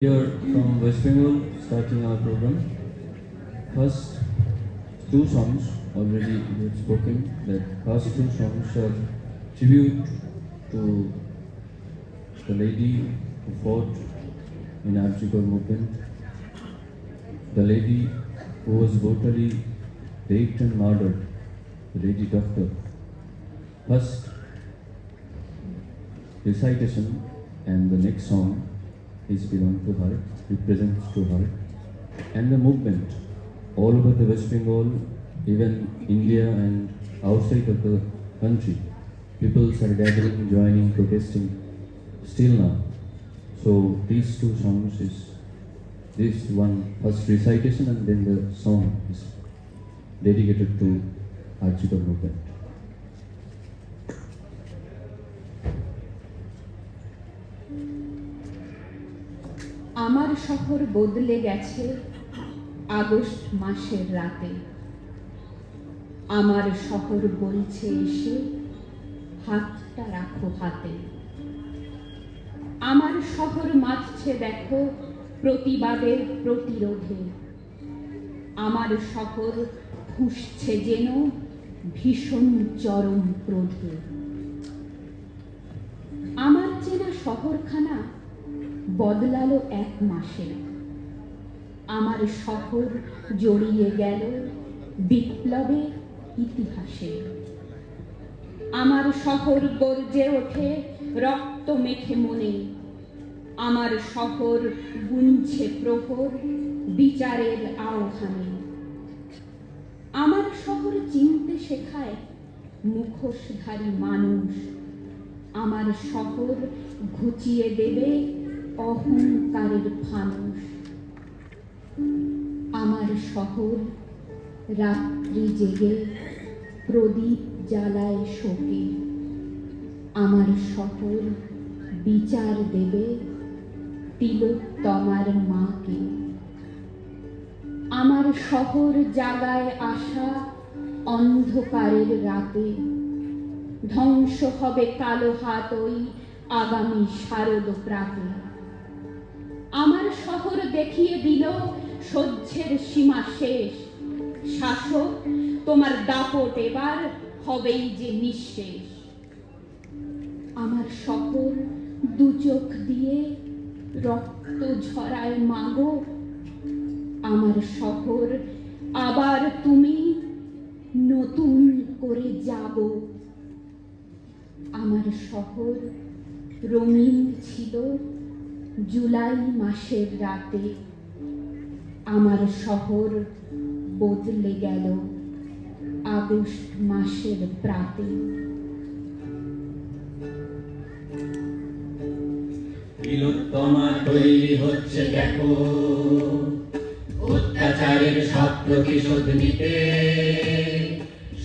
Here from West Bengal, starting our program. First two songs already we have spoken. That first two songs are tribute to the lady who fought in Arjikar movement, the lady who was brutally raped and murdered, the lady doctor. First recitation and the next song is belong to her, represents to her, and the movement all over the West Bengal, even India and outside of the country. People are gathering, joining, protesting still now. So these two songs is this one first recitation and then the song is dedicated to Arjikar movement. আমার শহর বদলে গেছে August মাসের রাতে। আমার শহর বলছে এসে হাতটা রাখো হাতে। আমার শহর মাতছে দেখো প্রতিবাদের প্রতিরোধে। আমার শহর ফুঁসছে যেন ভীষণ চরম ক্রোধে। আমার চেনা শহরখানা বদলালো এক মাসে। আমার শহর জড়িয়ে গেল বিপ্লবের ইতিহাসে। আমার শহর গর্জে ওঠে রক্ত মেখে মনে। আমার শহর গুনছে প্রহর বিচারের আহ্বানে। আমার শহর চিনতে শেখায় মুখোশধারী মানুষ। আমার শহর ঘুচিয়ে দেবে অহংকারের ফানুষ। আমার শহর রাত্রি জেগে প্রদীপ জ্বালায় শোকে। আমার শহর বিচার দেবে তিলোত্তমার মাকে। আমার শহর জাগায় আশা অন্ধকারের রাতে। ধ্বংস হবে কালো হাত ওই আগামী শারদ প্রাতে। আমার শহর দেখিয়ে দিল সহ্যের সীমা শেষ। শাসক তোমার দাপট এবার হবেই যে নিঃশেষ। আমার শহর দু চোখ দিয়ে রক্ত ঝরায় মাগো। আমার শহর আবার তুমি নতুন করে জাগো। আমার শহর রঙিন ছিল জুলাই মাসের রাতে। আমার শহর বদলে গেল আগস্ট মাসের প্রাতে। তিলোত্তমা তৈরি হচ্ছে দেখো অত্যাচারের সব প্রতিশোধ নিতে।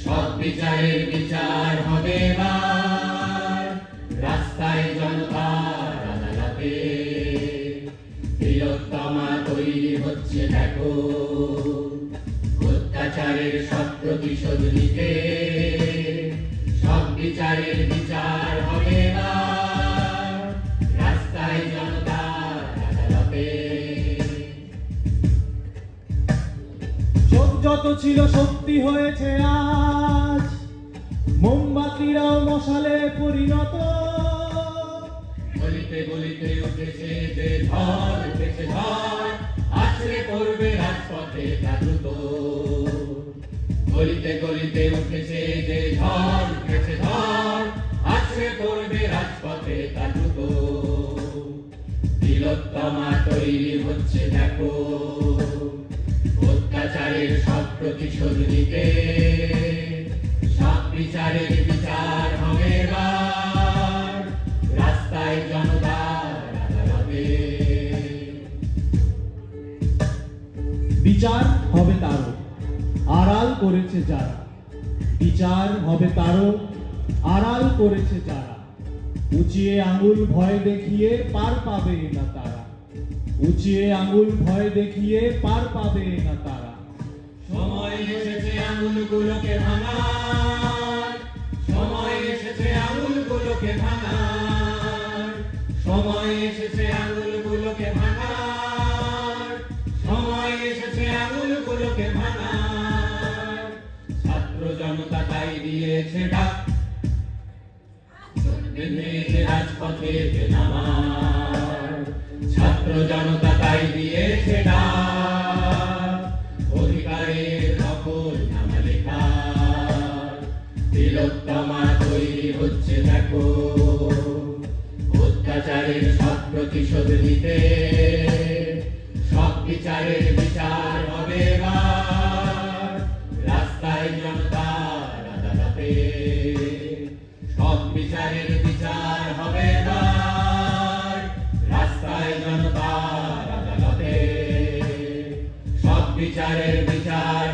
সব বিচারের বিচার হবে এবার রাস্তায় জনতার আদালতে। তিলোত্তমা তৈরি হচ্ছে দেখো অত্যাচারের সব প্রতিশোধ নিতে। সব বিচারের বিচার হবে এবার রাস্তায় জনতার আদালতে। চোখ যত ছিল শক্তি হয়েছে আজ, মোমবাতিরাও মশালে পরিণত। গলিতে গলিতে উঠেছে যে ঝড়, উঠেছে ঝড়, আছড়ে পড়বে রাজপথে তা দ্রুত। গলিতে গলিতে উঠেছে যে ঝড়, উঠেছে ঝড়, আছড়ে পড়বে রাজপথে তা দ্রুত। তিলোত্তমা তৈরি হচ্ছে দেখো অত্যাচারের সব প্রতিশোধ নিতে। সব বিচারের বিচার হবে এবার রাস্তায় জনতার আদালতে। বিচার হবে তারও আড়াল করেছে যারা। বিচার হবে তারও আড়াল করেছে যারা। উঁচিয়ে আঙুল ভয় দেখিয়ে পার পাবে না তারা। উঁচিয়ে আঙুল ভয় দেখিয়ে পার পাবে না তারা। সময় এসেছে আঙুলগুলোকে ভাঙার। সময় এসেছে আঙুলগুলোকে ভাঙার। সময় এসেছে আঙুলগুলোকে ভাঙার। দিয়েছে ডাক বেঁধেছে রাজপথে নামার ছাত্র জনতা তাই দিয়েছে ডাক অধিকারের নকল নামা লেখা তিলোত্তমা তৈরি হচ্ছে দেখো অত্যাচারের সব প্রতিশোধ নিতে সব বিচারের বিচার হবে এবার রাস্তায় জনতার আদালতে সব বিচারের বিচার হবে এবার রাস্তায় জনতার আদালতে সব বিচারের বিচার